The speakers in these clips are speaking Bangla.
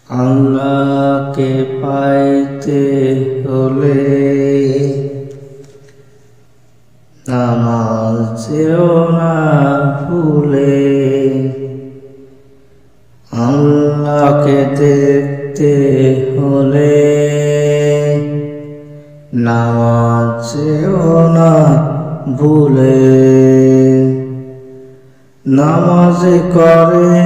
আল্লাহকে পাইতে হলে নামাজ যেও না ভুলে। আল্লাহকে দেখতে হলে নামাজ যেও না ভুলে। নামাজ করে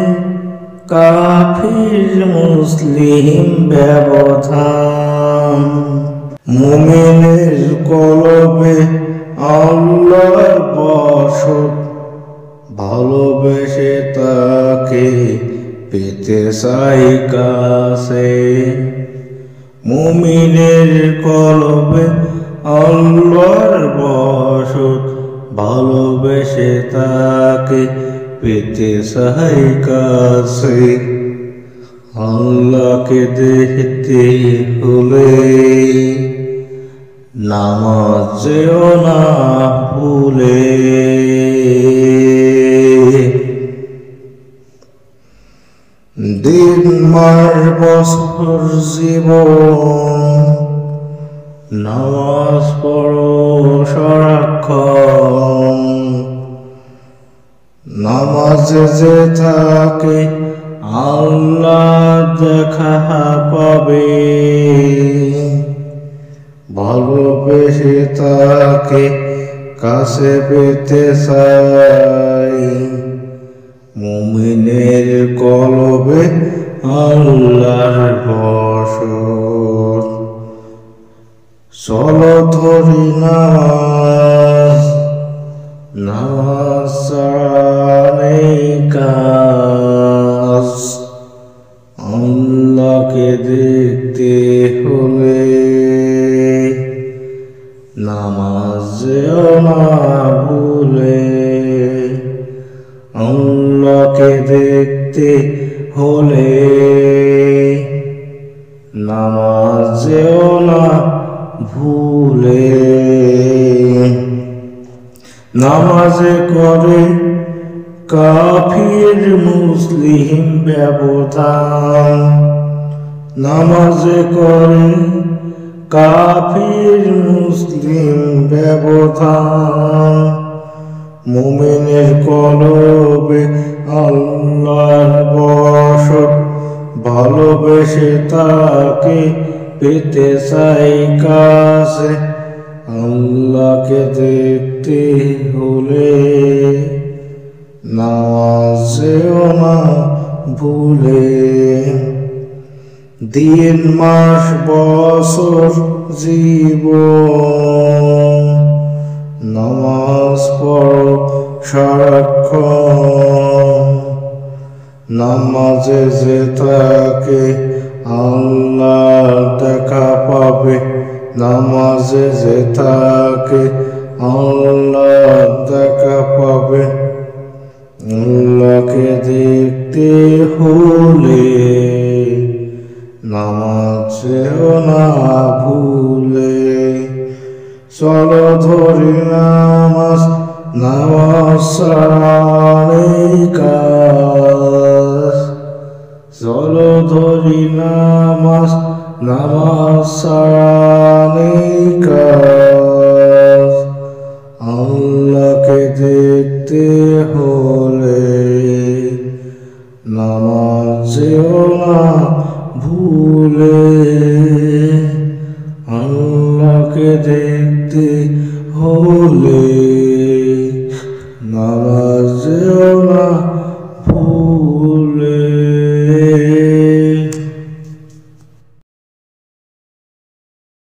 কাফির মুসলিম ব্যবধান। মুমিনের কলবে আল্লাহর বসত, ভালোবেসে তাকে পেতে চাই কাছে। মুমিনের কলবে আল্লাহর বসত, ভালোবেসে তাকে পেতে চাই কাছে। আল্লাহকে দেখতে হলে নামাজ যেও না ভুলে। দিন মাস বছর জীবন নামাজ পড়ো সারাক্ষণ। নামাজে যে থাকে আল্লাহ দেখা পাবে, ভালোবেসে তাকে কাছে পেতে চাই। মুমিনের কলবে আল্লাহর বসত, চলো ধরি নামাজ, নামাজ ছাড়া নেই কাজ। আল্লাহকে দেখতে হলে নামাজ যেও না ভুলে। আল্লাহকে দেখতে হলে নামাজ যেও না ভুলে। নামাজে করে কাফির মুসলিম ব্যবধান। নামাজে করে কাফির মুসলিম ব্যবধান। মুমিনের কলবে আল্লাহর বসত, ভালোবেসে তাকে পেতে চাই কাছে। আল্লাহকে দেখতে হলে নামাজ যেও না ভুলে। দিন মাস বছর জীবন নামাজ পড়ো সারাক্ষণ। নামাজে যে থাকে আল্লাহ দেখা পাবে, নামাজে যে থাকে আল্লাহ দেখা পাবে। আল্লাহকে দেখতে হলে নামাজ যেও না ভুলে। চলো ধরি নামাজ, নামাজ ছাড়া নেই কাজ। চলো ধরি নামাজ, নামাজ ছাড়া নেই কাজ। আল্লাহকে দেখতে হলে নামাজ যেও না ভুলে। আল্লাহকে দেখতে হলে